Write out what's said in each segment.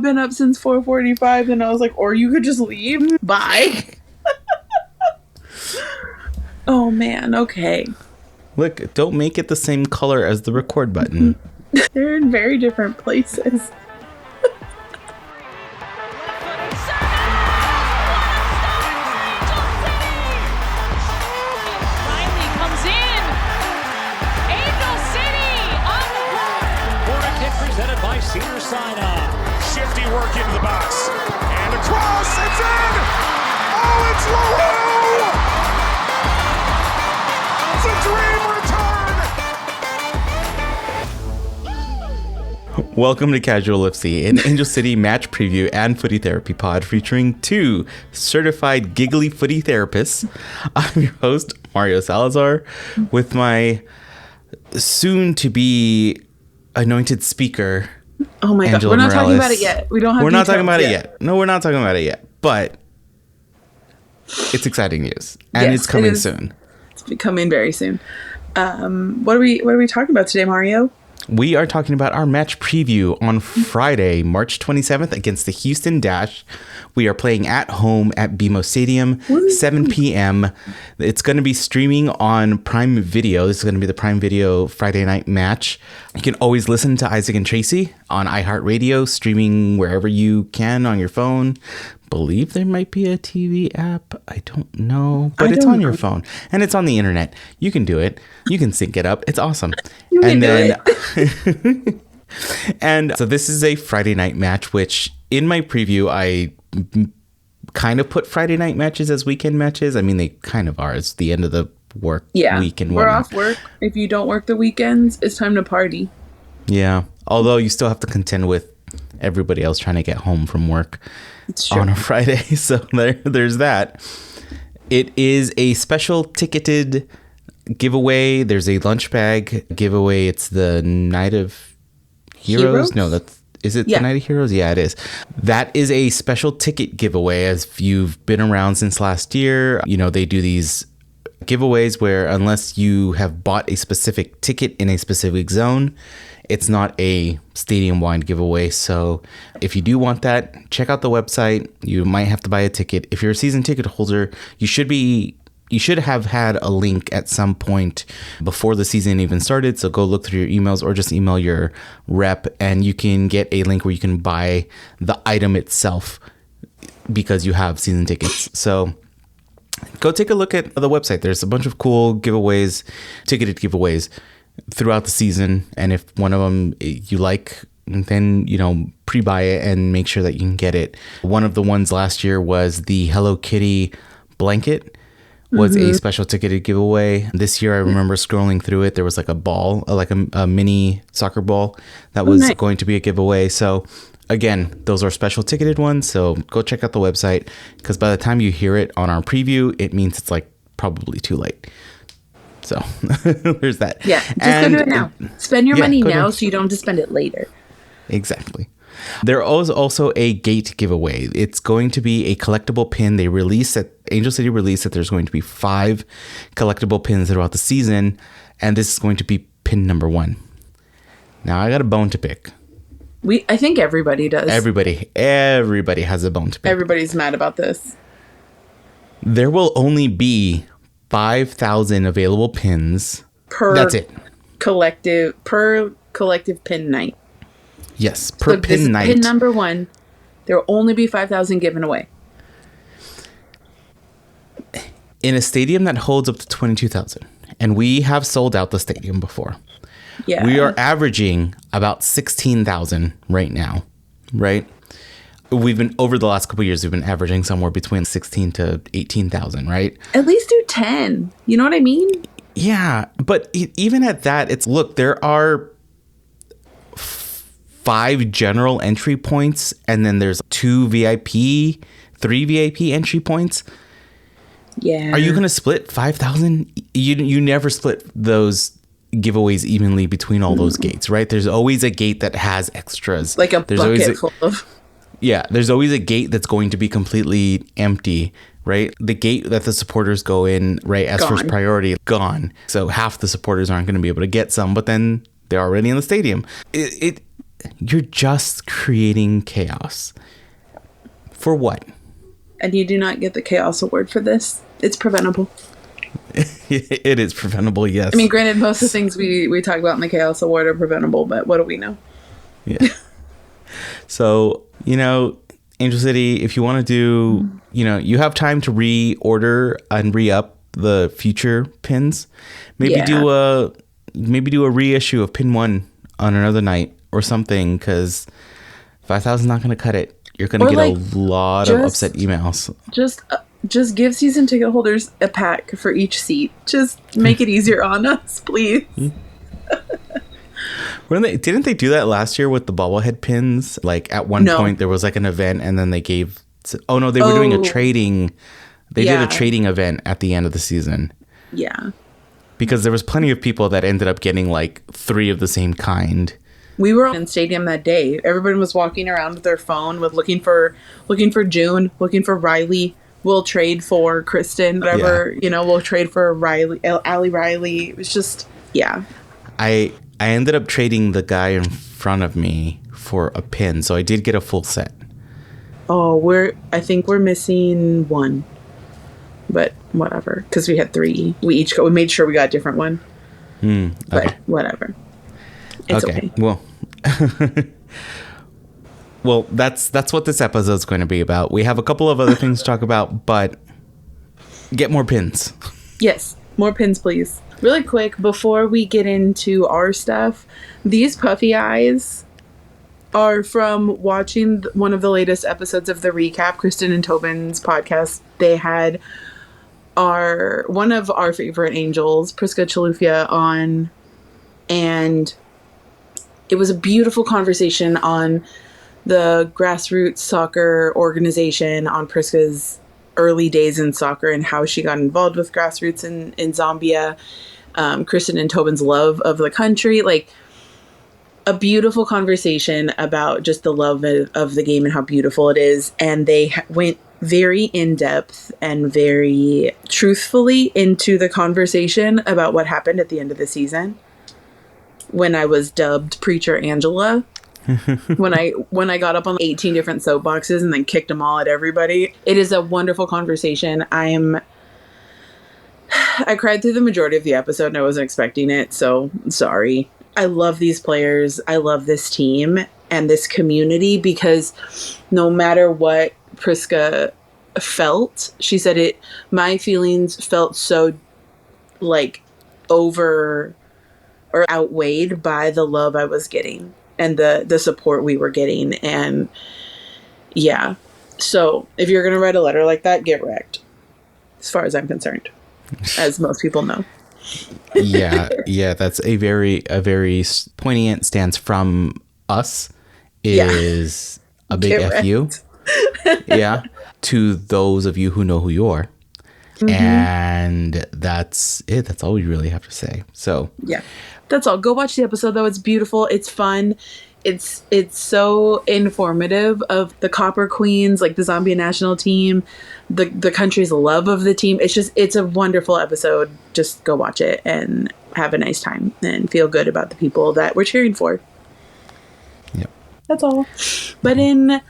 been up since 4:45, and I was like, or you could just leave. Bye. Oh, man. Okay. Look, don't make it the same color as the record button. They're in very different places. Shifty work into the box. And across, it's in! Oh, it's low! It's a dream return! Welcome to Casual FC, an Angel City match preview and footy therapy pod featuring two certified giggly footy therapists. I'm your host, Mario Salazar, with my soon-to-be anointed speaker, Oh my Angela God, we're not Morales. talking about it yet. We don't have. We're not talking about yet. it yet. No, we're not talking about it yet. But it's exciting news, and Yes, it's coming it is. soon. It's coming very soon. What are we talking about today, Mario? We are talking about our match preview on Friday, March 27th against the Houston Dash. We are playing at home at BMO Stadium, 7 p.m. It's going to be streaming on Prime Video. This is going to be the Prime Video Friday night match. You can always listen to Isaac and Tracy on iHeartRadio, streaming wherever you can on your phone. Believe there might be a TV app. I don't know, but it's on your phone and it's on the internet. You can do it. You can sync it up. It's awesome. And so this is a Friday night match, which in my preview, I kind of put Friday night matches as weekend matches. I mean, they kind of are. It's the end of the work week and we're whatnot. off work. If you don't work the weekends, it's time to party. Yeah. Although you still have to contend with everybody else trying to get home from work on a Friday. So there's that. It is a special ticketed giveaway. There's a lunch bag giveaway. It's the Night of Heroes? No, is it the Night of Heroes? Yeah, it is. That is a special ticket giveaway. As you've been around since last year, you know, they do these giveaways where unless you have bought a specific ticket in a specific zone, it's not a stadium-wide giveaway. So if you do want that, check out the website. You might have to buy a ticket. If you're a season ticket holder, you should have had a link at some point before the season even started. So go look through your emails or just email your rep and you can get a link where you can buy the item itself because you have season tickets. So go take a look at the website. There's a bunch of cool giveaways, ticketed giveaways throughout the season. And if one of them you like, then, you know, pre-buy it and make sure that you can get it. One of the ones last year was the Hello Kitty blanket. Was a special ticketed giveaway. This year, I remember scrolling through it. There was like a ball, like a mini soccer ball that was going to be a giveaway. So again, those are special ticketed ones. So go check out the website because by the time you hear it on our preview, it means it's like probably too late. So there's that. Yeah, just go do it now. Spend your money now so you don't have to spend it later. Exactly. There is also a gate giveaway. It's going to be a collectible pin. Angel City released that there's going to be 5 collectible pins throughout the season, and this is going to be pin number 1. Now I got a bone to pick. I think everybody does. Everybody has a bone to pick. Everybody's mad about this. There will only be 5,000 available pins. That's it. Collective pin night. Yes, per pin night. Pin number 1, there will only be 5,000 given away. In a stadium that holds up to 22,000, and we have sold out the stadium before. Yeah. We are averaging about 16,000 right now, right? We've been, over the last couple of years, we've been averaging somewhere between 16 to 18,000, right? At least do 10. You know what I mean? Yeah, but even at that, look, there are 5 general entry points, and then there's 2 VIP, 3 VIP entry points. Yeah. Are you going to split 5,000? You never split those giveaways evenly between all those gates, right? There's always a gate that has extras. Like bucket full of. Yeah, there's always a gate that's going to be completely empty, right? The gate that the supporters go in, right, as first priority, gone. So half the supporters aren't going to be able to get some, but then they're already in the stadium. you're just creating chaos. For what? And you do not get the Chaos Award for this. It's preventable. It is preventable, yes. I mean, granted, most of the things we talk about in the Chaos Award are preventable, but what do we know? Yeah. So, Angel City, if you want to do, you have time to reorder and re-up the future pins. Maybe do a reissue of pin 1 on another night or something, because 5,000 is not going to cut it. You're going to get a lot of upset emails. Just give season ticket holders a pack for each seat. Just make it easier on us, please. Didn't they do that last year with the bobblehead pins? Like at one point there was like an event and then they gave... Oh no, they were doing a trading... They did a trading event at the end of the season. Yeah. Because there was plenty of people that ended up getting like 3 of the same kind. We were in stadium that day. Everybody was walking around with their phone with looking for June, looking for Riley. We'll trade for Kristen, whatever, we'll trade for Riley, Allie Riley. It was just, yeah. I ended up trading the guy in front of me for a pin, so I did get a full set. Oh, I think we're missing 1. But whatever, because we had 3. We made sure we got a different one. Okay. But whatever. It's okay. Well, that's what this episode's going to be about. We have a couple of other things to talk about, but get more pins. Yes, more pins, please. Really quick, before we get into our stuff, these puffy eyes are from watching one of the latest episodes of The Recap, Kristen and Tobin's podcast. They had one of our favorite angels, Priska Chalufia, on, and it was a beautiful conversation on the grassroots soccer organization, on Priska's early days in soccer and how she got involved with grassroots in Zambia, Kristen and Tobin's love of the country, like a beautiful conversation about just the love of the game and how beautiful it is. And they went very in-depth and very truthfully into the conversation about what happened at the end of the season when I was dubbed Preacher Angela. when I got up on 18 different soapboxes and then kicked them all at everybody. It is a wonderful conversation. I cried through the majority of the episode and I wasn't expecting it, so sorry. I love these players. I love this team and this community, because no matter what Priska felt, she said my feelings felt so like over or outweighed by the love I was getting and the support we were getting. And yeah, so if you're going to write a letter like that, get wrecked, as far as I'm concerned, as most people know. yeah, that's a very poignant stance from us. Is a big F you. Yeah, to those of you who know who you are. Mm-hmm. And that's it. That's all we really have to say. So yeah, that's all. Go watch the episode though. It's beautiful. It's fun. It's so informative of the Copper Queens, like the Zambia national team, the country's love of the team. It's a wonderful episode. Just go watch it and have a nice time and feel good about the people that we're cheering for. Yep. That's all. But in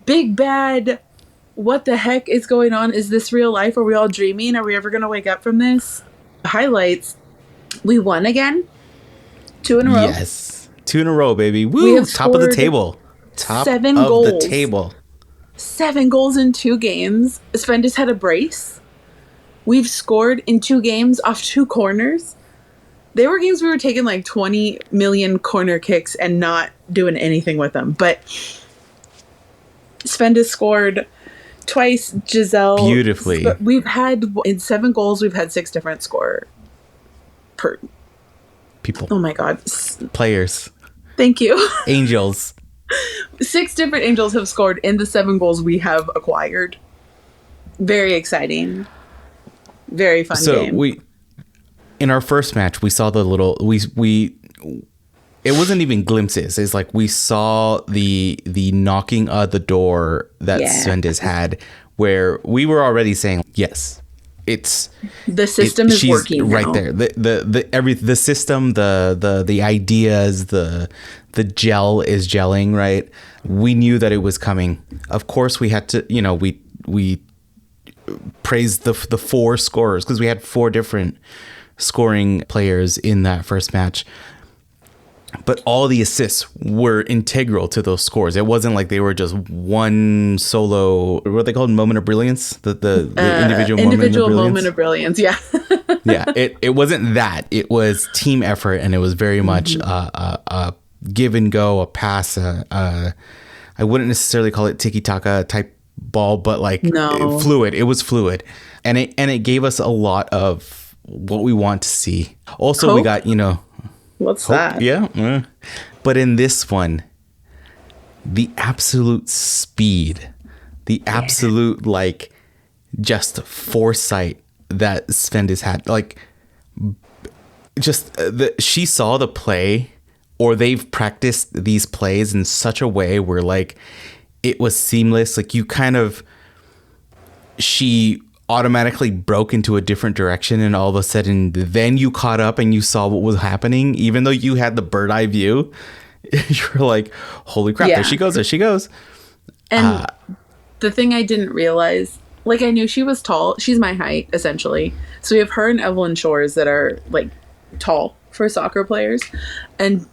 Big Bad, what the heck is going on? Is this real life? Are we all dreaming? Are we ever going to wake up from this? Highlights. We won again. 2 in a row. Yes. 2 in a row, baby. Woo! Top of the table. Top 7 of goals. the table. 7 goals in 2 games. Sveindís had a brace. We've scored in 2 games off 2 corners. There were games we were taking like 20 million corner kicks and not doing anything with them. But Sveindís scored twice. Giselle. Beautifully. We've had, in 7 goals, we've had 6 different score per people. Oh my God. Players. Thank you. Angels. 6 different angels have scored in the 7 goals we have acquired. Very exciting. Very fun game. So in our first match, we saw the little, it wasn't even glimpses. It's like we saw the knocking at the door that Sveindís had, where we were already saying, yes, it's the system is working right now. there. The system, the ideas, the gel is gelling, right? We knew that it was coming. Of course, we had to, we praised the four scorers because we had four different scoring players in that first match. But all the assists were integral to those scores. It wasn't like they were just one solo, what are they called? Moment of brilliance? The individual moment of brilliance. Yeah. Yeah. It wasn't that. It was team effort, and it was very much a give and go, a pass. I wouldn't necessarily call it tiki-taka type ball, but fluid. It was fluid. And it gave us a lot of what we want to see. Also, Hope? We got, What's that? Yeah. But in this one, the absolute speed, the absolute just foresight that Sveindís had, she saw the play, or they've practiced these plays in such a way where it was seamless. She automatically broke into a different direction, and all of a sudden then you caught up and you saw what was happening, even though you had the bird eye view. You're like, holy crap, there she goes. And the thing I didn't realize, I knew she was tall. She's my height, essentially. So we have her and Evelyn Shores that are tall for soccer players, and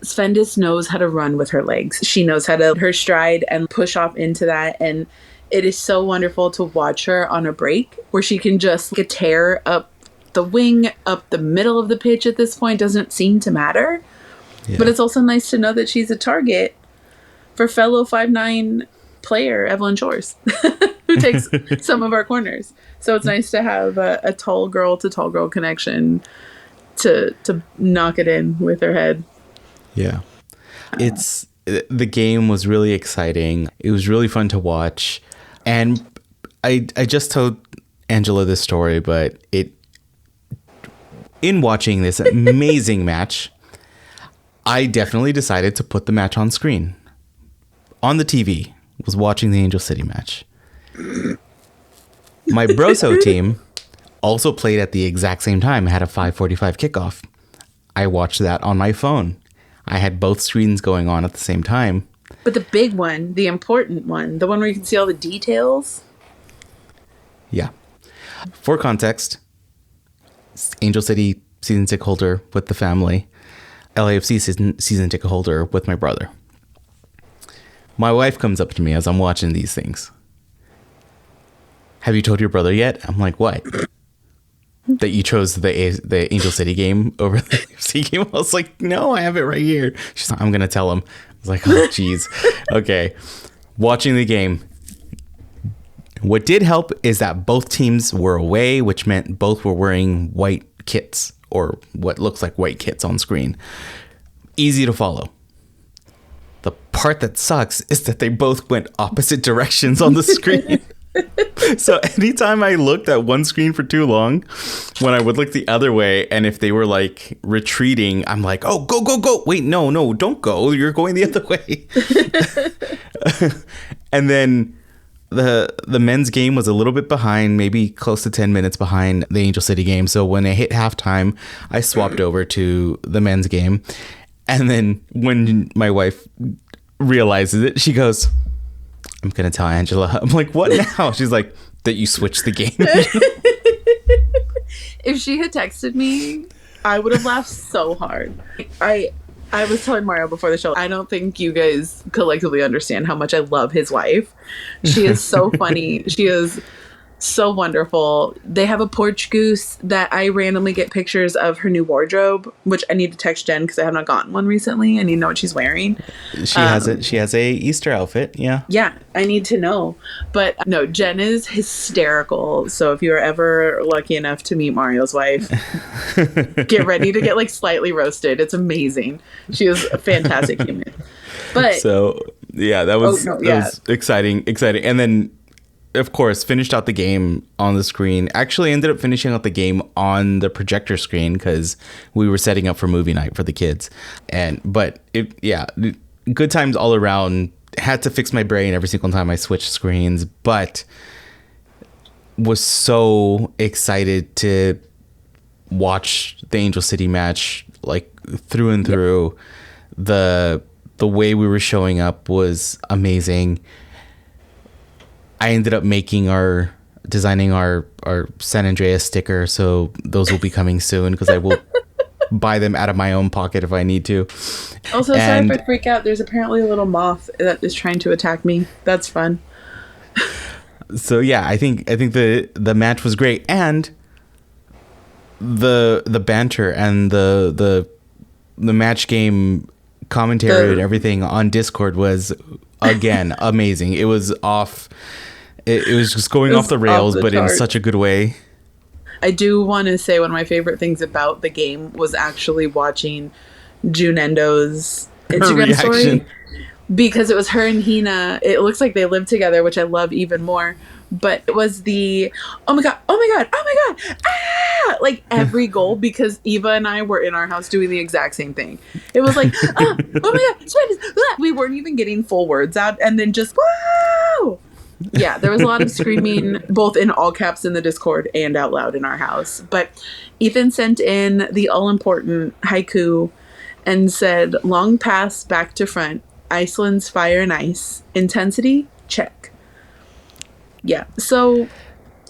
Sveindís knows how to run with her legs. She knows how to her stride and push off into that, and it is so wonderful to watch her on a break where she can just tear up the wing, up the middle of the pitch. At this point, doesn't seem to matter. Yeah. But it's also nice to know that she's a target for fellow 5'9" player Evelyn Shores, who takes some of our corners. So it's nice to have a tall girl to tall girl connection to knock it in with her head. Yeah. The game was really exciting. It was really fun to watch. And I just told Angela this story, but in watching this amazing match, I definitely decided to put the match on screen. On the TV, was watching the Angel City match. My Broso team also played at the exact same time. It had a 5:45 kickoff. I watched that on my phone. I had both screens going on at the same time. But the big one, the important one, the one where you can see all the details. Yeah. For context, Angel City season ticket holder with the family. LAFC season ticket holder with my brother. My wife comes up to me as I'm watching these things. Have you told your brother yet? I'm like, what? That you chose the Angel City game over the LAFC game? I was like, no, I have it right here. She's like, I'm going to tell him. I was like, oh, geez. Okay. Watching the game. What did help is that both teams were away, which meant both were wearing white kits, or what looks like white kits on screen. Easy to follow. The part that sucks is that they both went opposite directions on the screen. So anytime I looked at one screen for too long, when I would look the other way, and if they were retreating, I'm like, oh, go. Wait, no, don't go. You're going the other way. And then the men's game was a little bit behind, maybe close to 10 minutes behind the Angel City game. So when it hit halftime, I swapped over to the men's game. And then when my wife realizes it, she goes, I'm going to tell Angela. I'm like, what now? She's like, that you switched the game. If she had texted me, I would have laughed so hard. I was telling Mario before the show, I don't think you guys collectively understand how much I love his wife. She is so funny. She is so wonderful. They have a porch goose that I randomly get pictures of her new wardrobe, which I need to text Jen because I have not gotten one recently. I need to know what she's wearing. She has a Easter outfit. Yeah. Yeah, I need to know. But no, Jen is hysterical. So if you're ever lucky enough to meet Mario's wife, get ready to get slightly roasted. It's amazing. She is a fantastic human. But so yeah, that was exciting. And then, of course, finished out the game on the screen. Actually ended up finishing out the game on the projector screen because we were setting up for movie night for the kids. Good times all around. Had to fix my brain every single time I switched screens. But was so excited to watch the Angel City match, like through and through. The way we were showing up was amazing. I ended up designing our San Andreas sticker, so those will be coming soon because I will buy them out of my own pocket if I need to. Also, sorry if I freak out. There's apparently a little moth that is trying to attack me. That's fun. So yeah, I think the match was great, and the banter and the match game commentary and everything on Discord was again amazing. It was off. It was just going off the rails, but in such a good way. I do want to say one of my favorite things about the game was actually watching Junendo's Instagram story, because it was her and Hina. It looks like they live together, which I love even more. But it was the oh my god, ah! Like every goal, because Eva and I were in our house doing the exact same thing. It was like oh my god, Sveindís, ah! We weren't even getting full words out, and then just wow. Yeah, there was a lot of screaming, both in all caps in the Discord and out loud in our house. But Ethan sent in the all-important haiku and said, long pass back to front, Iceland's fire and ice, intensity, check. Yeah, so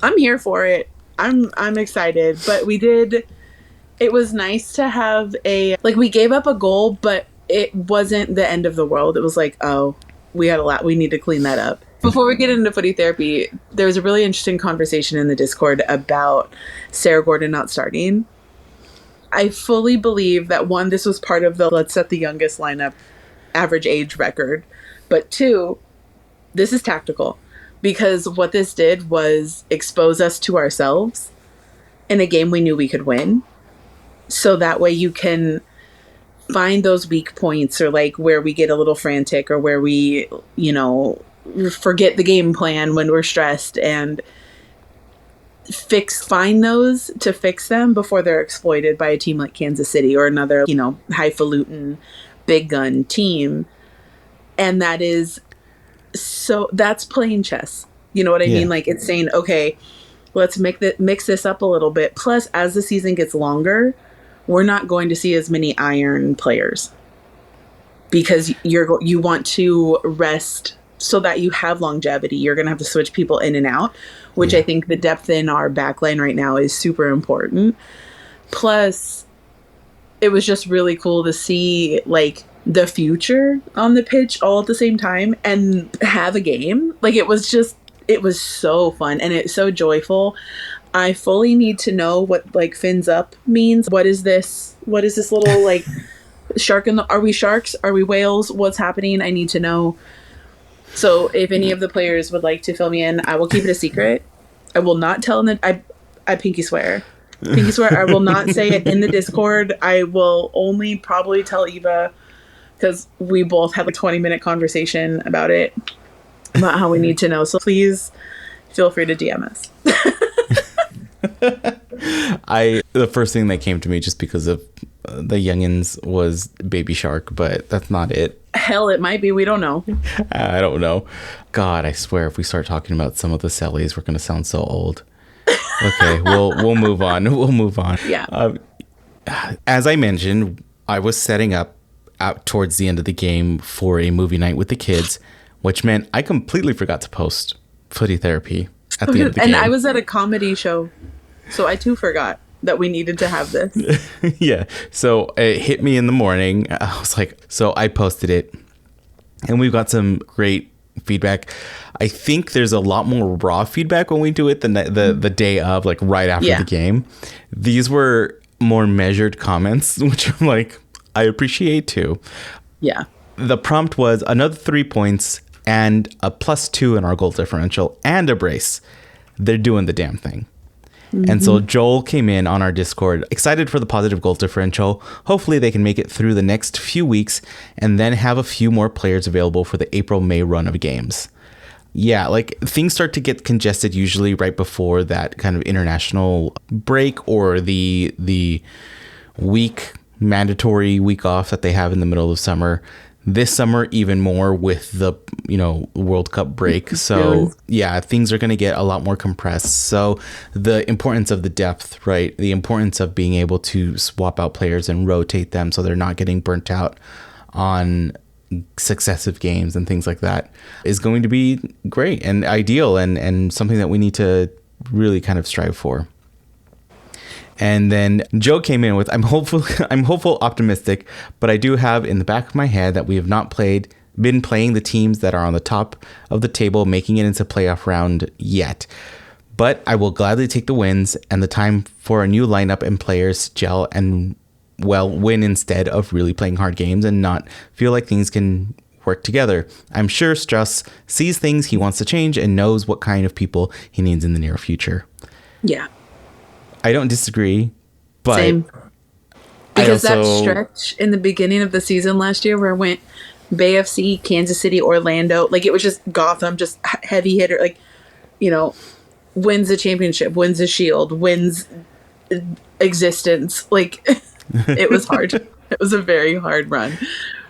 I'm here for it. I'm excited. But it was nice to have we gave up a goal, but it wasn't the end of the world. It was like, oh, we need to clean that up. Before we get into footy therapy, there was a really interesting conversation in the Discord about Sarah Gordon not starting. I fully believe that, one, this was part of the let's set the youngest lineup average age record. But two, this is tactical. Because what this did was expose us to ourselves in a game we knew we could win. So that way you can find those weak points, or like where we get a little frantic, or where we, forget the game plan when we're stressed, and find those to fix them before they're exploited by a team like Kansas City or another, highfalutin big gun team. And that's playing chess. You know what I mean? Like, it's saying, okay, let's mix this up a little bit. Plus, as the season gets longer, we're not going to see as many iron players, because you want to rest so that you have longevity. You're going to have to switch people in and out, which I think the depth in our backline right now is super important. Plus, it was just really cool to see like the future on the pitch all at the same time and have a game. Like, it was so fun, and it's so joyful. I fully need to know what like fins up means. What is this little like shark are we sharks? Are we whales? What's happening? I need to know. So if any of the players would like to fill me in, I will keep it a secret. I will not tell them. I pinky swear. Pinky swear, I will not say it in the Discord. I will only probably tell Eva, because we both had a 20-minute conversation about it, about how we need to know. So please feel free to DM us. The first thing that came to me, just because of the youngins, was Baby Shark, but that's not it. Hell, it might be. We don't know. I don't know. God, I swear, if we start talking about some of the Sellies, we're going to sound so old. Okay, we'll move on. We'll move on. Yeah. As I mentioned, I was setting up out towards the end of the game for a movie night with the kids, which meant I completely forgot to post footy therapy at the end of the game. And I was at a comedy show, so I too forgot that we needed to have this. Yeah. So it hit me in the morning. I was like, so I posted it, and we've got some great feedback. I think there's a lot more raw feedback when we do it than the day of, like right after the game. These were more measured comments, which I'm like, I appreciate too. Yeah. The prompt was another 3 points and a +2 in our goal differential and a brace. They're doing the damn thing. And so Joel came in on our Discord, excited for the positive goal differential. Hopefully they can make it through the next few weeks and then have a few more players available for the April-May run of games. Yeah, like things start to get congested usually right before that kind of international break, or the mandatory week off that they have in the middle of summer. this summer even more with the, World Cup break. So yeah, things are going to get a lot more compressed. So the importance of the depth, right? The importance of being able to swap out players and rotate them so they're not getting burnt out on successive games and things like that is going to be great and ideal and something that we need to really kind of strive for. And then Joe came in with, I'm hopeful, optimistic, but I do have in the back of my head that we have not been playing the teams that are on the top of the table, making it into playoff round yet. But I will gladly take the wins and the time for a new lineup and players gel and, win instead of really playing hard games and not feel like things can work together. I'm sure Struss sees things he wants to change and knows what kind of people he needs in the near future. Yeah. I don't disagree, but same. Because that stretch in the beginning of the season last year where it went Bay FC, Kansas City, Orlando, like it was just Gotham, just heavy hitter, like, wins the championship, wins the shield, wins existence. Like it was hard. It was a very hard run.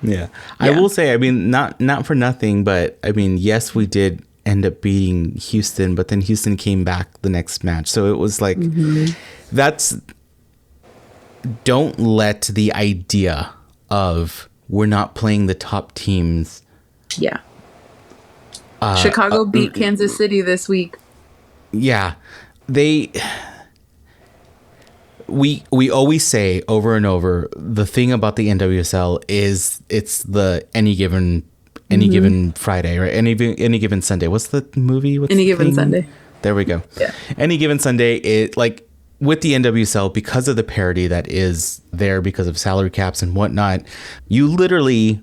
Yeah. I will say, I mean, not for nothing, but I mean, yes, we did end up beating Houston, but then Houston came back the next match. So it was like, don't let the idea of we're not playing the top teams. Yeah. Chicago beat Kansas City this week. Yeah. We always say over and over, the thing about the NWSL is it's the any given Friday, right? Any given Sunday. What's the movie? Any Given Sunday. There we go. Yeah. Any Given Sunday. It like with the NWSL, because of the parity that is there because of salary caps and whatnot, you literally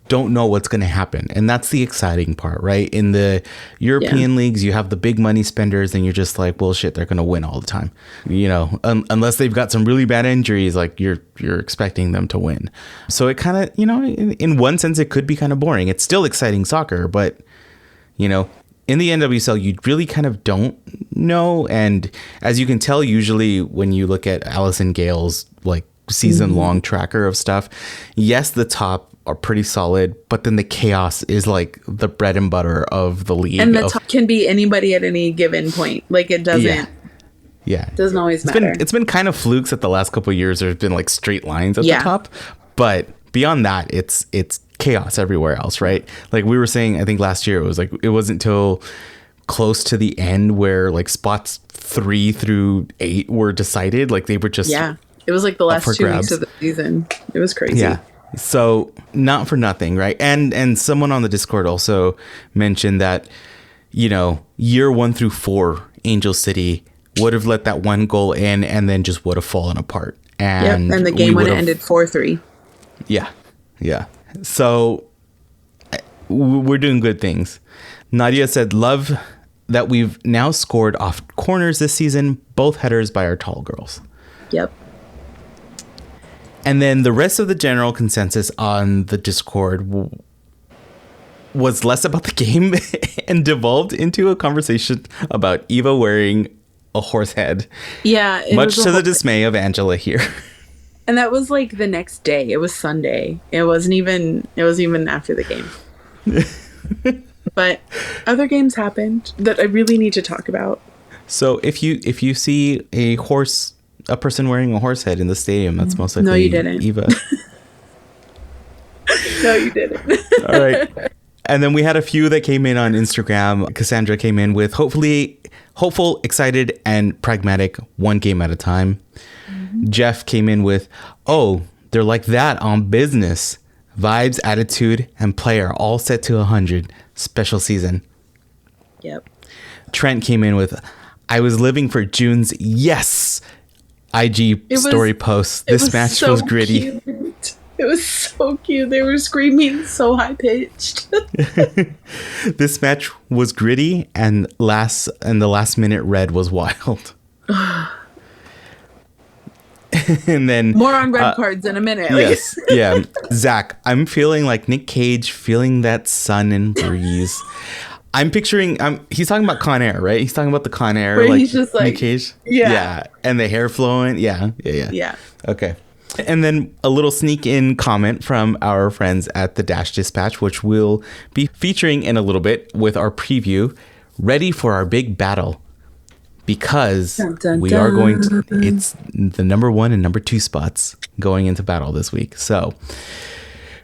don't know what's going to happen. And that's the exciting part, right? In the European leagues, you have the big money spenders and you're just like, well, shit, they're going to win all the time. Unless they've got some really bad injuries, like you're expecting them to win. So it kind of, in one sense, it could be kind of boring. It's still exciting soccer, but, in the NWSL, you really kind of don't know. And as you can tell, usually when you look at Allison Gale's like season-long tracker of stuff, yes, the top are pretty solid, but then the chaos is like the bread and butter of the league. And the top can be anybody at any given point. Like it doesn't. Yeah. Doesn't always matter. It's been kind of flukes at the last couple of years. There's been like straight lines at the top, but beyond that, it's chaos everywhere else, right? Like we were saying, I think last year it wasn't till close to the end where like spots 3 through 8 were decided. Like they were just it was like the last 2 weeks of the season. It was crazy. Yeah. So not for nothing, right? And someone on the Discord also mentioned that, year 1 through 4, Angel City would have let that one goal in and then just would have fallen apart. And and the game would have ended 4-3. Yeah. Yeah. So we're doing good things. Nadia said, love that we've now scored off corners this season, both headers by our tall girls. Yep. And then the rest of the general consensus on the Discord was less about the game and devolved into a conversation about Eva wearing a horse head. Yeah. Much to the dismay of Angela here. And that was like the next day. It was Sunday. It was even after the game. But other games happened that I really need to talk about. So if you see a person wearing a horse head in the stadium, that's most likely no, you didn't. Eva. No, you didn't. All right. And then we had a few that came in on Instagram. Cassandra came in with hopeful, excited, and pragmatic, one game at a time. Mm-hmm. Jeff came in with, they're like that on business. Vibes, attitude, and play are all set to 100. Special season. Yep. Trent came in with, I was living for June's IG story post. This match so was gritty. Cute. It was so cute. They were screaming so high pitched. This match was gritty, and the last minute red was wild. And then more on red cards in a minute. Yes, yeah. Zach, I'm feeling like Nick Cage, feeling that sun and breeze. I'm picturing. He's talking about Con Air, right? He's talking about the Con Air, where like he's just like Nick Cage. Yeah, and the hair flowing. Yeah. Yeah. Okay. And then a little sneak in comment from our friends at the Dash Dispatch, which we'll be featuring in a little bit with our preview. Ready for our big battle. Because we are going to, it's the number 1 and number 2 spots going into battle this week. So,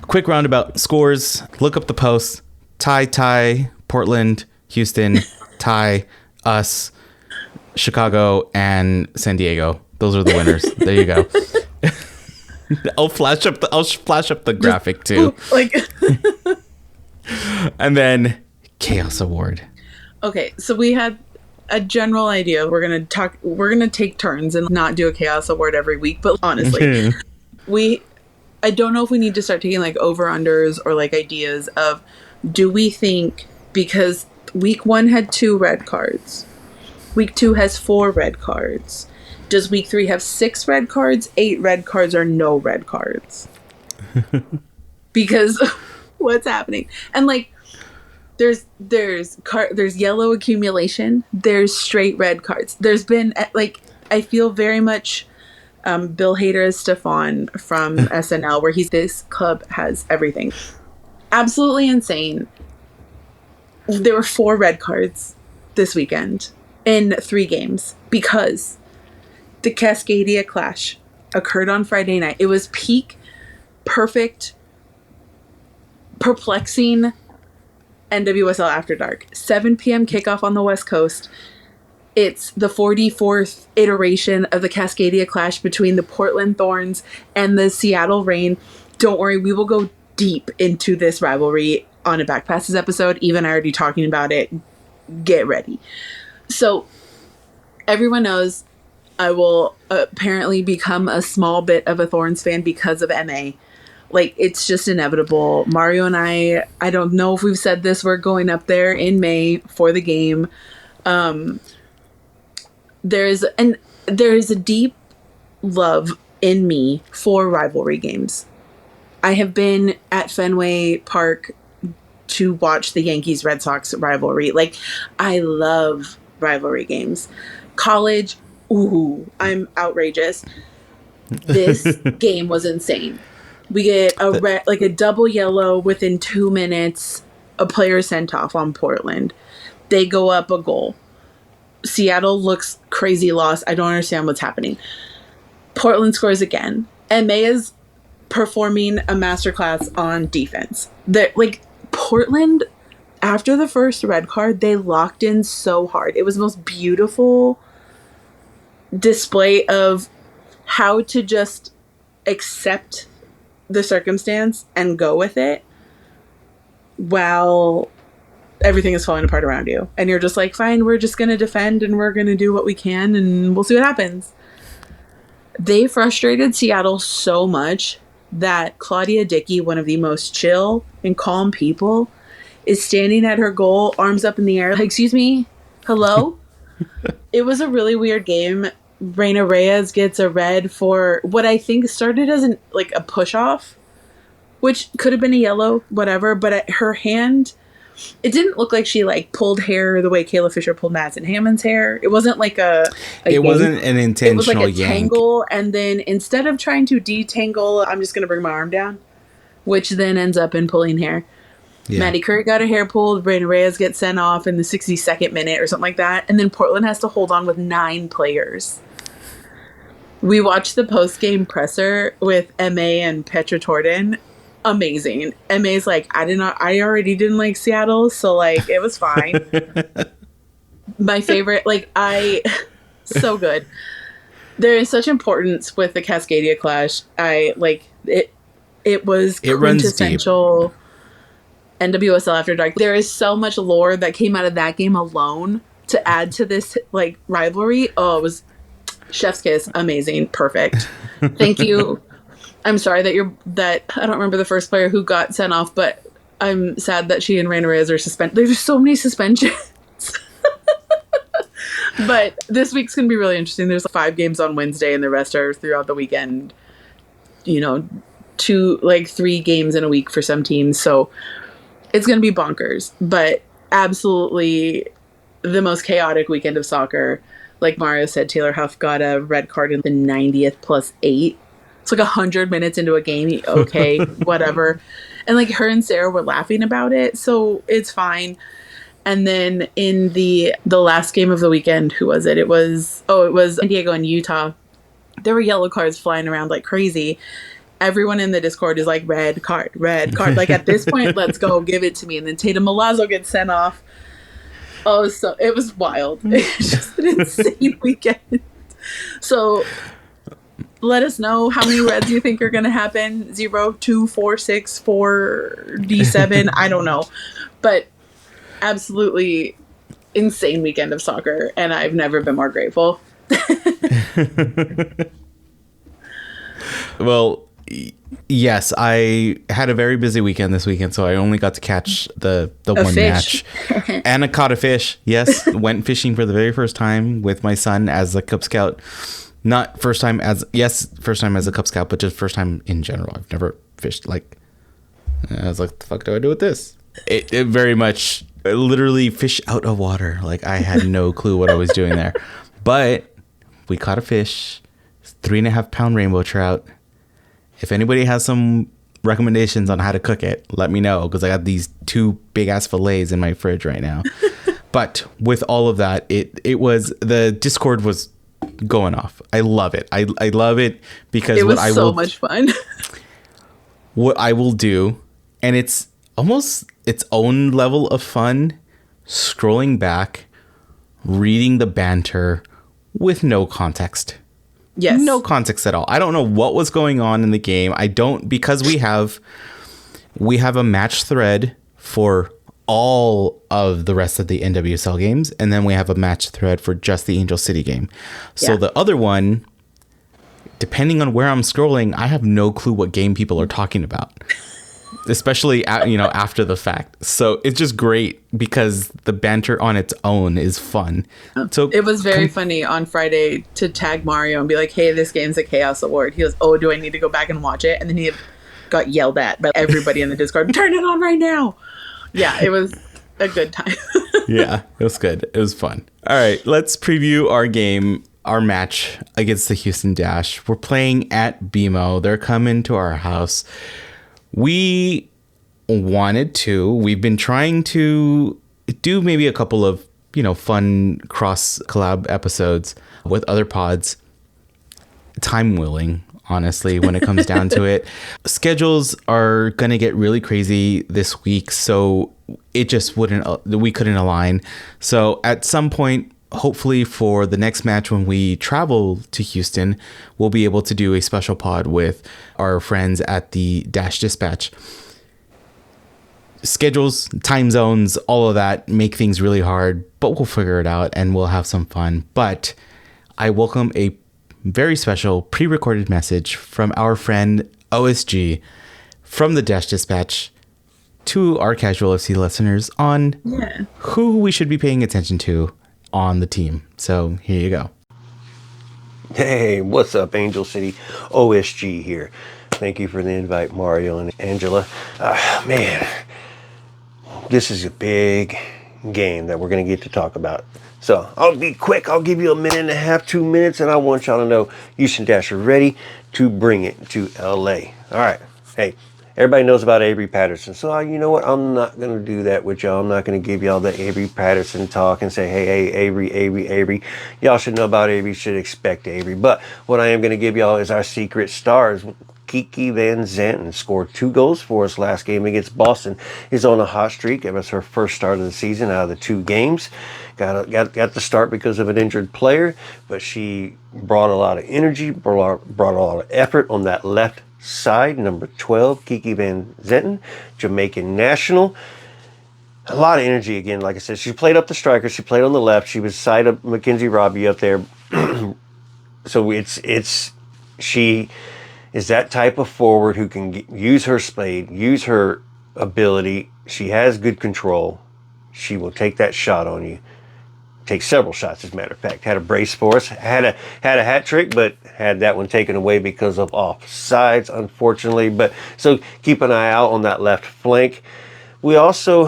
quick roundabout scores. Look up the posts. Tie, Portland, Houston, tie, us, Chicago, and San Diego. Those are the winners. There you go. I'll flash up the graphic too. And then Chaos Award. Okay, so we had a general idea. We're gonna take turns and not do a Chaos Award every week, but honestly, I don't know if we need to start taking like over-unders or like ideas of, do we think, because week 1 had 2 red cards, week 2 has 4 red cards, does week 3 have 6 red cards, 8 red cards, or no red cards? Because what's happening? And like, there's yellow accumulation, there's straight red cards. There's been like, I feel very much Bill Hader as Stefan from SNL, where this club has everything. Absolutely insane. There were 4 red cards this weekend in 3 games because the Cascadia clash occurred on Friday night. It was peak, perfect, perplexing NWSL After Dark. 7 p.m. kickoff on the West Coast. It's the 44th iteration of the Cascadia clash between the Portland Thorns and the Seattle Reign. Don't worry, we will go deep into this rivalry on a Back Passes episode. Even already talking about it. Get ready. So, everyone knows I will apparently become a small bit of a Thorns fan because of MA. Like, it's just inevitable. Mario and I don't know if we've said this, we're going up there in May for the game. There's a deep love in me for rivalry games. I have been at Fenway Park to watch the Yankees-Red Sox rivalry. Like, I love rivalry games. College, ooh, I'm outrageous. This game was insane. We get a double yellow within 2 minutes. A player sent off on Portland. They go up a goal. Seattle looks crazy lost. I don't understand what's happening. Portland scores again. And May is performing a masterclass on defense. Portland, after the first red card, they locked in so hard. It was the most beautiful display of how to just accept the circumstance and go with it while everything is falling apart around you. And you're just like, fine, we're just going to defend and we're going to do what we can and we'll see what happens. They frustrated Seattle so much that Claudia Dickey, one of the most chill and calm people, is standing at her goal, arms up in the air. Like, excuse me? Hello? It was a really weird game. Reina Reyes gets a red for what I think started as a push-off, which could have been a yellow, whatever, but her hand, it didn't look like she pulled hair the way Kayla Fisher pulled Madsen Hammond's hair. It wasn't like a it yank. Wasn't an intentional yank. It was like a yank. Tangle, and then instead of trying to detangle, I'm just going to bring my arm down, which then ends up in pulling hair. Yeah. Maddie Curry got her hair pulled. Reina Reyes gets sent off in the 62nd minute or something like that, and then Portland has to hold on with 9 players. We watched the post-game presser with M.A. and Petra Torden. Amazing. M.A.'s like, I already didn't like Seattle, so it was fine. My favorite, so good. There is such importance with the Cascadia clash. It was quintessential NWSL After Dark. There is so much lore that came out of that game alone to add to this rivalry. Oh, it was chef's kiss. Amazing. Perfect. Thank you. I'm sorry that I don't remember the first player who got sent off, but I'm sad that she and Reina Reyes are suspended. There's so many suspensions. But this week's going to be really interesting. There's 5 games on Wednesday and the rest are throughout the weekend. 3 games in a week for some teams. So it's going to be bonkers, but absolutely the most chaotic weekend of soccer. Like Mario said, Taylor Huff got a red card in the 90th plus 8. It's like 100 minutes into a game. Okay, whatever. And like her and Sarah were laughing about it, so it's fine. And then in the last game of the weekend, who was it? It was San Diego and Utah. There were yellow cards flying around like crazy. Everyone in the Discord is like, red card. Like, at this point, let's go, give it to me. And then Tatum Milazzo gets sent off. Oh, so it was wild. It's just an insane weekend. So let us know how many reds you think are going to happen. 0, 2, 4, 6, 4, D7. I don't know. But absolutely insane weekend of soccer. And I've never been more grateful. Well, yes, I had a very busy weekend this weekend, so I only got to catch the one fish. match. And I caught a fish. Yes, went fishing for the very first time with my son as a Cub Scout. Not first time as a Cub Scout, but just first time in general. I've never fished. Like, I was like, what the fuck do I do with this? It very much literally fish out of water. Like, I had no clue what I was doing there. But we caught a fish, 3.5 pound rainbow trout. If anybody has some recommendations on how to cook it, let me know, because I got these 2 big ass fillets in my fridge right now. But with all of that, it was, the Discord was going off. I love it. I love it because it was so much fun. What I will do, and it's almost its own level of fun, scrolling back, reading the banter with no context. Yes. No context at all. I don't know what was going on in the game. Because we have a match thread for all of the rest of the NWSL games, and then we have a match thread for just the Angel City game. So the other one, depending on where I'm scrolling, I have no clue what game people are talking about. Especially after the fact. So it's just great because the banter on its own is fun. So it was very funny on Friday to tag Mario and be like, hey, this game's a Chaos Award. He goes, oh, do I need to go back and watch it? And then he got yelled at by everybody in the Discord. Turn it on right now. Yeah, it was a good time. Yeah, it was good. It was fun. All right, let's preview our match against the Houston Dash. We're playing at BMO. They're coming to our house. We've been trying to do maybe a couple of, fun cross collab episodes with other pods. Time willing, honestly, when it comes down to it. Schedules are going to get really crazy this week, so we couldn't align. So at some point, hopefully for the next match when we travel to Houston, we'll be able to do a special pod with our friends at the Dash Dispatch. Schedules, time zones, all of that make things really hard, but we'll figure it out and we'll have some fun. But I welcome a very special pre-recorded message from our friend OSG from the Dash Dispatch to our Casual FC listeners on who we should be paying attention to on the team. So here you go. Hey, what's up, Angel City? OSG here. Thank you for the invite, Mario and Angela. Man, this is a big game that we're going to get to talk about. So I'll be quick. I'll give you a minute and a half, 2 minutes, and I want y'all to know Houston Dash are ready to bring it to LA. All right. Hey, everybody knows about Avery Patterson. So you know what? I'm not going to do that with y'all. I'm not going to give y'all the Avery Patterson talk and say, hey, Avery. Y'all should know about Avery. You should expect Avery. But what I am going to give y'all is our secret stars. Kiki Van Zanten scored 2 goals for us last game against Boston. Is on a hot streak. It was her first start of the season out of the 2 games. Got the start because of an injured player, but she brought a lot of energy, brought a lot of effort on that left side. Number 12, Kiki Van Zanten, Jamaican national. A lot of energy again. Like I said, she played up the striker. She played on the left. She was side of Mackenzie Robbie up there. So she is that type of forward who can use her spade, use her ability. She has good control. She will take that shot on you. Take several shots, as a matter of fact. Had a brace for us. Had a hat trick, but had that one taken away because of offsides, unfortunately. But so keep an eye out on that left flank. We also,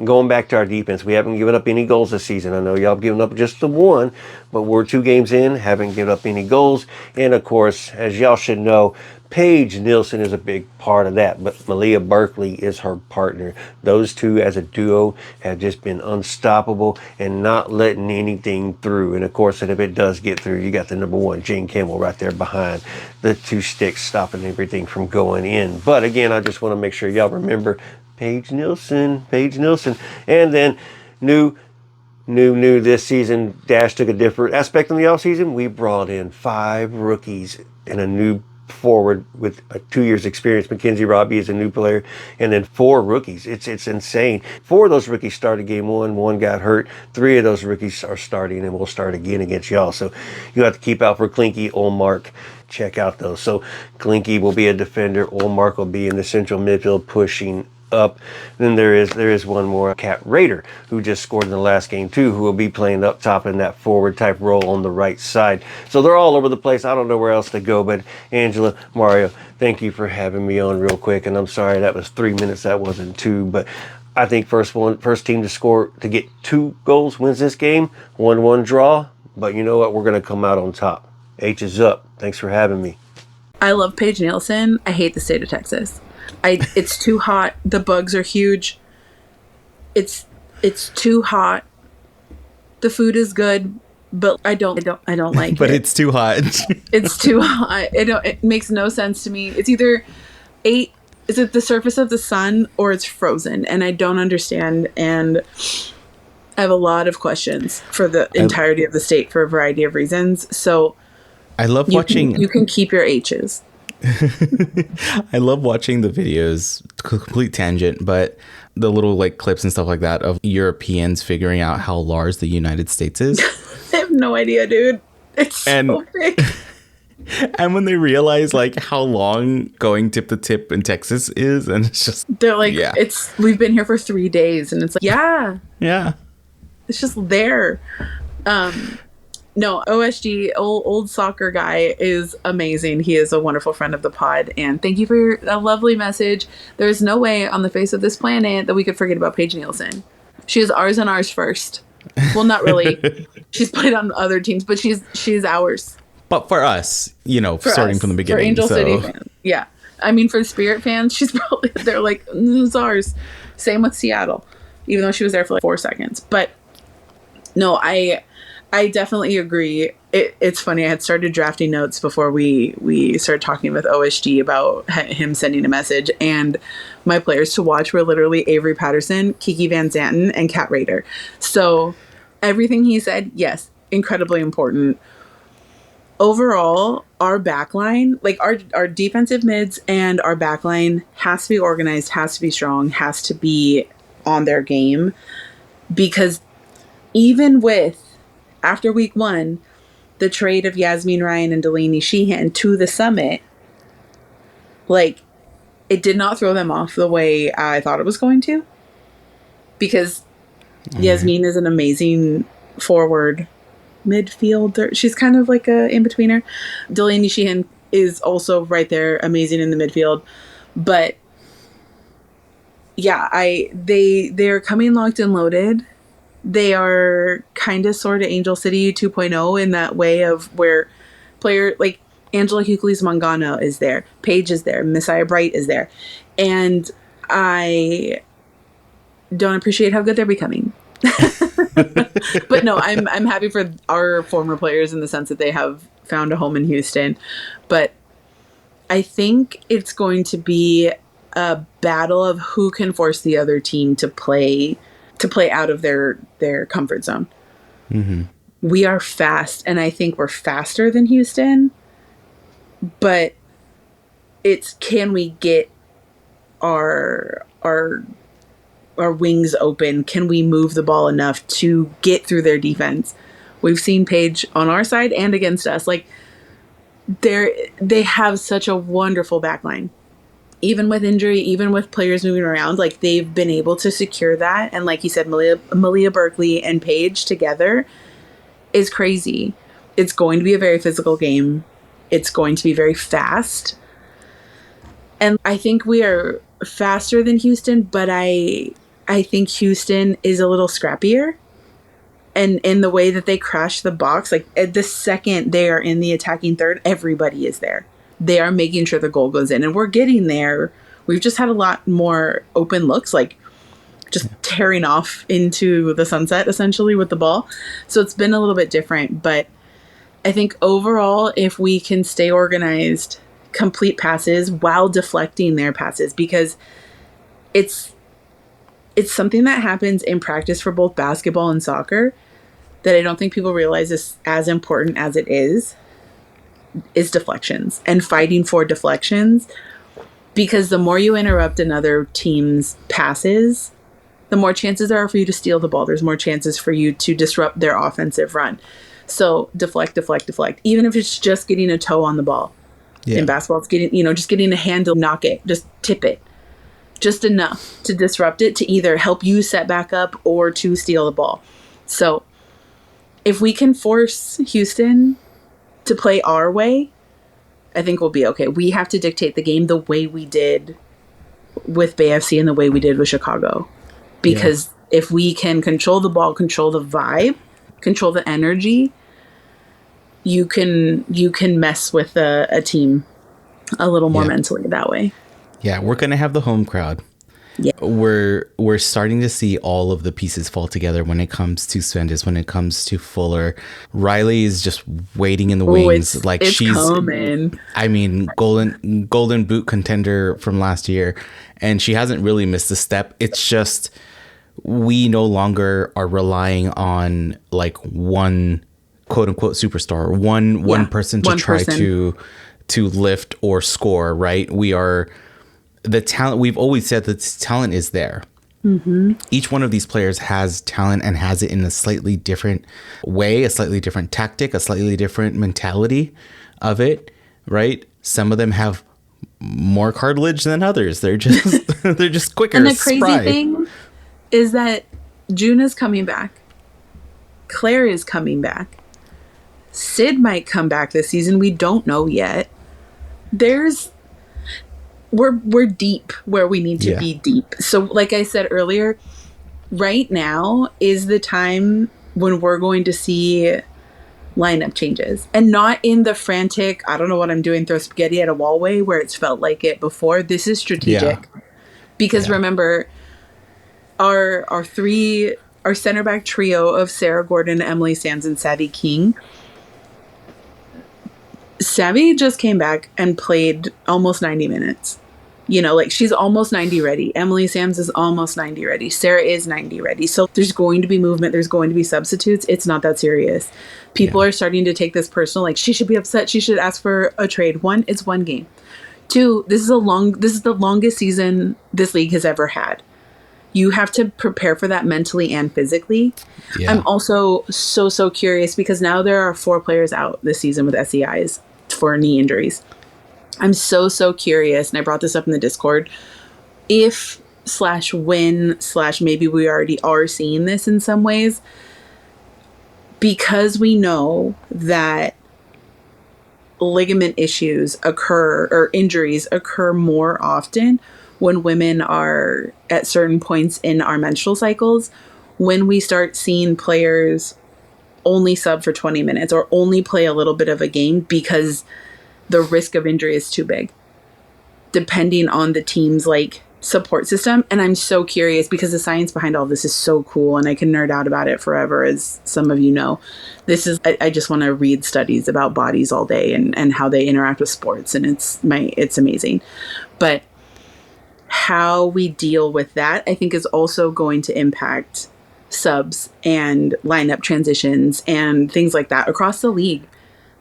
Going back to our defense, we haven't given up any goals this season. I know y'all have given up just the one, but we're 2 games in, haven't given up any goals. And of course, as y'all should know, Paige Nielsen is a big part of that, but Malia Berkeley is her partner. Those two as a duo have just been unstoppable and not letting anything through. And of course, if it does get through, you got the number 1, Jane Campbell, right there behind the 2 sticks, stopping everything from going in. But again, I just want to make sure y'all remember Paige Nielsen. And then new this season, Dash took a different aspect in the offseason. We brought in 5 rookies and a new forward with 2 years experience. Mackenzie Robbie is a new player, and then 4 rookies. It's insane. 4 of those rookies started game 1 got hurt. 3 of those rookies are starting and will start again against y'all. So you have to keep out for Klinky, Olmark. Check out those. So Klinky will be a defender. Olmark will be in the central midfield pushing up. Then there is one more, Cat Raider, who just scored in the last game too, who will be playing up top in that forward type role on the right side. So they're all over the place. I don't know where else to go, but Angela, Mario, thank you for having me on real quick. And I'm sorry that was 3 minutes, that wasn't 2, but I think first team to get 2 goals wins this game. 1-1 draw, but you know what? We're going to come out on top. H is up. Thanks for having me. I love Paige Nielsen. I hate the state of Texas. It's too hot. The bugs are huge. It's too hot. The food is good, but I don't like it. But it's too hot. It's too hot. It makes no sense to me. It's either is it the surface of the sun or it's frozen, and I don't understand, and I have a lot of questions for the entirety of the state for a variety of reasons. So I love watching. You can keep your H's. I love watching the videos, complete tangent, but the little like clips and stuff like that of Europeans figuring out how large the United States is. I have no idea, dude. It's so big. And when they realize like how long going tip to tip in Texas is, and it's just, they're like, we've been here for 3 days, and it's like, yeah, it's just there. No, OSG, old soccer guy, is amazing. He is a wonderful friend of the pod. And thank you for a lovely message. There's no way on the face of this planet that we could forget about Paige Nielsen. She is ours and ours first. Well, not really. She's played on other teams, but she's ours. But for us, starting from the beginning. For Angel City fans. Yeah. I mean, for the Spirit fans, they're like, it's ours. Same with Seattle, even though she was there for like 4 seconds. But no, I definitely agree. It's funny. I had started drafting notes before we started talking with OSG about him sending a message, and my players to watch were literally Avery Patterson, Kiki Van Zanten, and Cat Raider. So everything he said, yes, incredibly important. Overall, our backline, like our defensive mids and our backline, has to be organized, has to be strong, has to be on their game, because even with after week 1, the trade of Yasmin Ryan and Delaney Sheehan to the Summit, like, it did not throw them off the way I thought it was going to. Because Yasmin is an amazing forward midfielder. She's kind of like a in-betweener. Delaney Sheehan is also right there, amazing in the midfield. But, yeah, they're coming locked and loaded. They are kind of sort of Angel City 2.0 in that way of where player like Angela Huckley's Mangano is there, Paige is there, Messiah Bright is there, and I don't appreciate how good they're becoming. But no, I'm happy for our former players in the sense that they have found a home in Houston. But I think it's going to be a battle of who can force the other team to play out of their comfort zone. Mm-hmm. We are fast, and I think we're faster than Houston, but it's, can we get our wings open? Can we move the ball enough to get through their defense? We've seen Paige on our side and against us. Like, they have such a wonderful backline. Even with injury, even with players moving around, like, they've been able to secure that. And like you said, Malia Berkeley and Paige together is crazy. It's going to be a very physical game. It's going to be very fast. And I think we are faster than Houston, but I I think Houston is a little scrappier. And in the way that they crash the box, like at the second they are in the attacking third, everybody is there. They are making sure the goal goes in. And we're getting there. We've just had a lot more open looks, like just tearing off into the sunset, essentially, with the ball. So it's been a little bit different. But I think overall, if we can stay organized, complete passes while deflecting their passes, because it's something that happens in practice for both basketball and soccer that I don't think people realize is as important as it is deflections and fighting for deflections. Because the more you interrupt another team's passes, the more chances there are for you to steal the ball. There's more chances for you to disrupt their offensive run. So deflect, deflect, deflect. Even if it's just getting a toe on the ball. Yeah. In basketball, it's getting, just getting a hand to knock it, just tip it. Just enough to disrupt it to either help you set back up or to steal the ball. So if we can force Houston to play our way, I think we'll be okay. We have to dictate the game the way we did with Bay FC and the way we did with Chicago. Because if we can control the ball, control the vibe, control the energy, you can mess with a team a little more mentally that way. Yeah, we're going to have the home crowd. Yeah. We're starting to see all of the pieces fall together when it comes to Sveindís, when it comes to Fuller. Riley is just waiting in the wings. It's she's coming. I mean, golden boot contender from last year, and she hasn't really missed a step. It's just we no longer are relying on like one quote unquote superstar, one person to try to lift or score, right? We are the talent. We've always said that talent is there. Mm-hmm. Each one of these players has talent and has it in a slightly different way, a slightly different tactic, a slightly different mentality of it, right? Some of them have more cartilage than others. They're just quicker. And the crazy thing is that June is coming back. Claire is coming back. Sid might come back this season. We don't know yet. We're deep where we need to be deep. So like I said earlier, right now is the time when we're going to see lineup changes, and not in the frantic, I don't know what I'm doing, throw spaghetti at a wall way where it's felt like it before. This is strategic because remember our center back trio of Sarah Gordon, Emily Sands, and Savvy King. Savvy just came back and played almost 90 minutes. She's almost 90 ready. Emily Sams is almost 90 ready. Sarah is 90 ready. So there's going to be movement. There's going to be substitutes. It's not that serious. People are starting to take this personal. Like, she should be upset. She should ask for a trade. One, it's one game. Two, this is the longest season this league has ever had. You have to prepare for that mentally and physically. Yeah. I'm also so curious because now there are 4 players out this season with SEIs for knee injuries. I'm so curious, and I brought this up in the Discord, if/when/ maybe we already are seeing this in some ways, because we know that ligament issues occur or injuries occur more often when women are at certain points in our menstrual cycles, when we start seeing players only sub for 20 minutes or only play a little bit of a game because the risk of injury is too big, depending on the team's support system. And I'm so curious because the science behind all this is so cool, and I can nerd out about it forever, as some of you know. I just want to read studies about bodies all day and how they interact with sports, and it's amazing. But how we deal with that, I think, is also going to impact subs and lineup transitions and things like that across the league.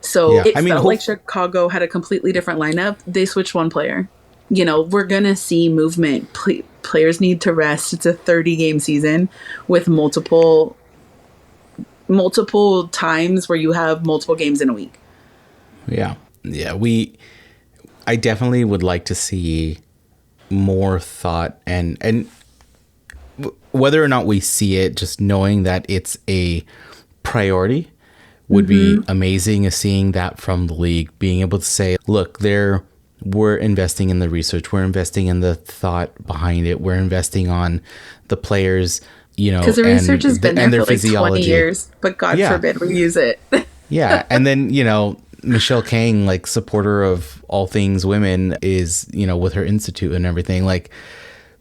So it felt like Chicago had a completely different lineup. They switched one player. We're going to see movement. Players need to rest. It's a 30-game season with multiple times where you have multiple games in a week. Yeah. Yeah. I definitely would like to see more thought and whether or not we see it, just knowing that it's a priority would be amazing, seeing that from the league, being able to say, look, they're we're investing in the research. We're investing in the thought behind it. We're investing on the players, because the research has been there their for like 20 years, but God forbid we use it. Yeah. And then, Michelle Kang, like supporter of all things women, is, with her institute and everything, like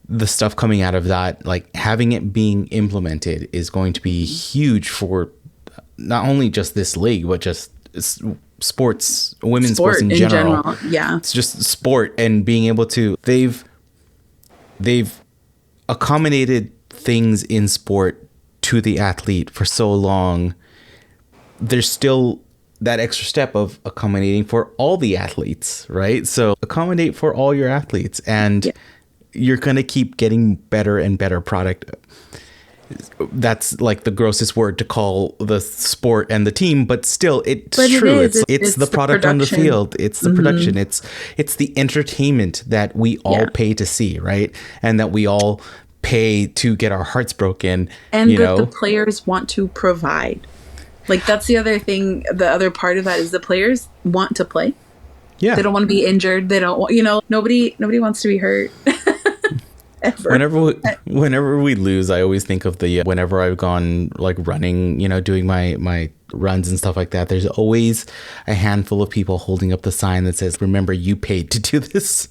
the stuff coming out of that, like having it being implemented is going to be huge for not only just this league, but just sports, women's sports in general. Yeah. It's just sport, and being able to, they've accommodated things in sport to the athlete for so long. There's still that extra step of accommodating for all the athletes, right? So accommodate for all your athletes, and you're going to keep getting better and better product. That's like the grossest word to call the sport and the team, but still it's true. It's the product on the field. It's the production. It's the entertainment that we all pay to see, right? And that we all pay to get our hearts broken. And that the players want to provide. Like, that's the other thing. The other part of that is the players want to play. Yeah. They don't want to be injured. They don't want, nobody wants to be hurt. Ever. Whenever we lose, I always think of whenever I've gone like running, doing my runs and stuff like that, there's always a handful of people holding up the sign that says, "Remember, you paid to do this."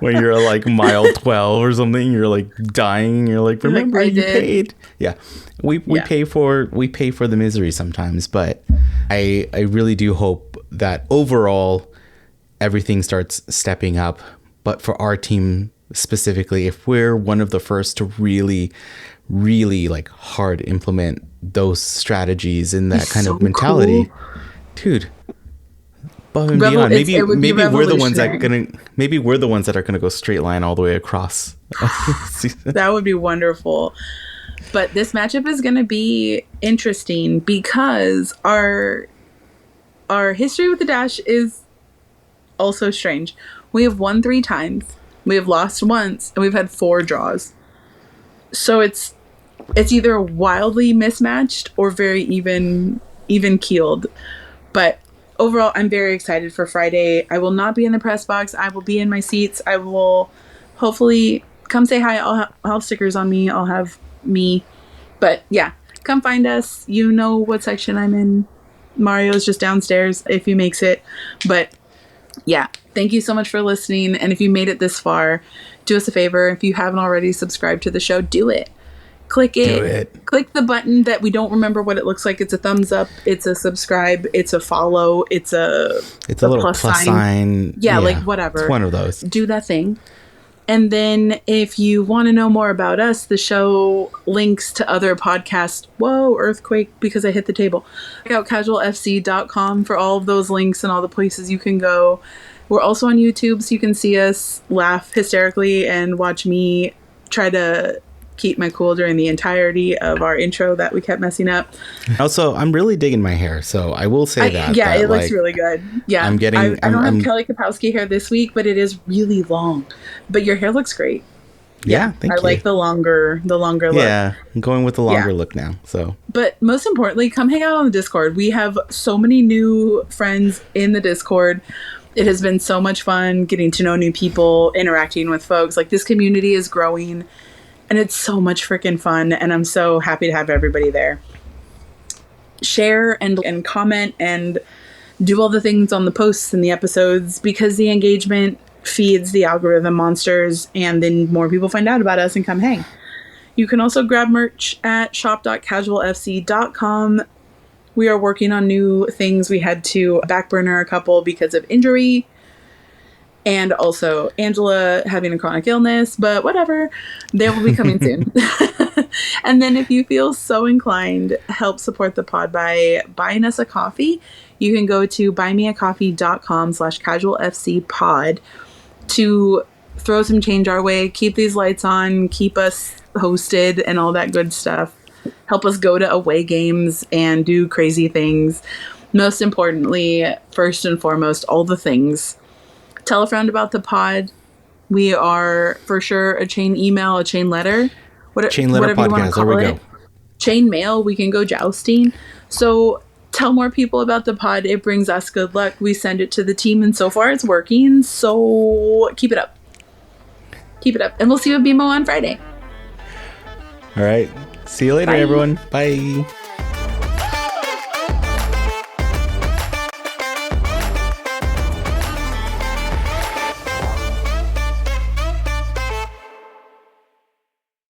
When you're like mile 12 or something, you're like dying, you're like, "Remember, you paid." Yeah. We pay for the misery sometimes, but I really do hope that overall everything starts stepping up. But for our team specifically, if we're one of the first to really, really like hard implement those strategies and that kind of mentality, dude, above and beyond. Maybe we're the ones that are gonna go straight line all the way across. That would be wonderful. But this matchup is gonna be interesting because our history with the Dash is also strange. We have won 3 times, we have lost once, and we've had 4 draws. So it's either wildly mismatched or very even keeled. But overall, I'm very excited for Friday. I will not be in the press box. I will be in my seats. I will hopefully come say hi. I'll have stickers on me. I'll have me. But yeah, come find us. You know what section I'm in. Mario's just downstairs if he makes it. But yeah, thank you so much for listening. And if you made it this far, do us a favor. If you haven't already subscribed to the show, do it. Click it. Do it. Click the button that we don't remember what it looks like. It's a thumbs up. It's a subscribe. It's a follow. It's a little plus sign. Yeah, like whatever. It's one of those. Do that thing. And then if you want to know more about us, the show links to other podcasts. Whoa, earthquake, because I hit the table. Check out casualfc.com for all of those links and all the places you can go. We're also on YouTube, so you can see us laugh hysterically and watch me try to keep my cool during the entirety of our intro that we kept messing up. Also, I'm really digging my hair, so I will say that. Yeah, it looks really good. Yeah, I don't have Kelly Kapowski hair this week, but it is really long. But your hair looks great. Yeah, thank you. I like the longer look. Yeah, I'm going with the longer look now. So, but most importantly, come hang out on the Discord. We have so many new friends in the Discord. It has been so much fun getting to know new people, interacting with folks. Like, this community is growing. And it's so much freaking fun, and I'm so happy to have everybody there. Share and comment and do all the things on the posts and the episodes, because the engagement feeds the algorithm monsters, and then more people find out about us and come hang. You can also grab merch at shop.casualfc.com. We are working on new things. We had to backburner a couple because of injury. And also Angela having a chronic illness, but whatever, they will be coming soon. And then if you feel so inclined, help support the pod by buying us a coffee. You can go to buymeacoffee.com/casualfcpod to throw some change our way, keep these lights on, keep us hosted and all that good stuff. Help us go to away games and do crazy things. Most importantly, first and foremost, all the things. Tell a friend about the pod. We are for sure a chain email, a chain letter. Chain letter podcast. There we go. Chain mail. We can go jousting. So tell more people about the pod. It brings us good luck. We send it to the team, and so far it's working. So keep it up. Keep it up. And we'll see you at BMO on Friday. All right. See you later, Bye. everyone. Bye.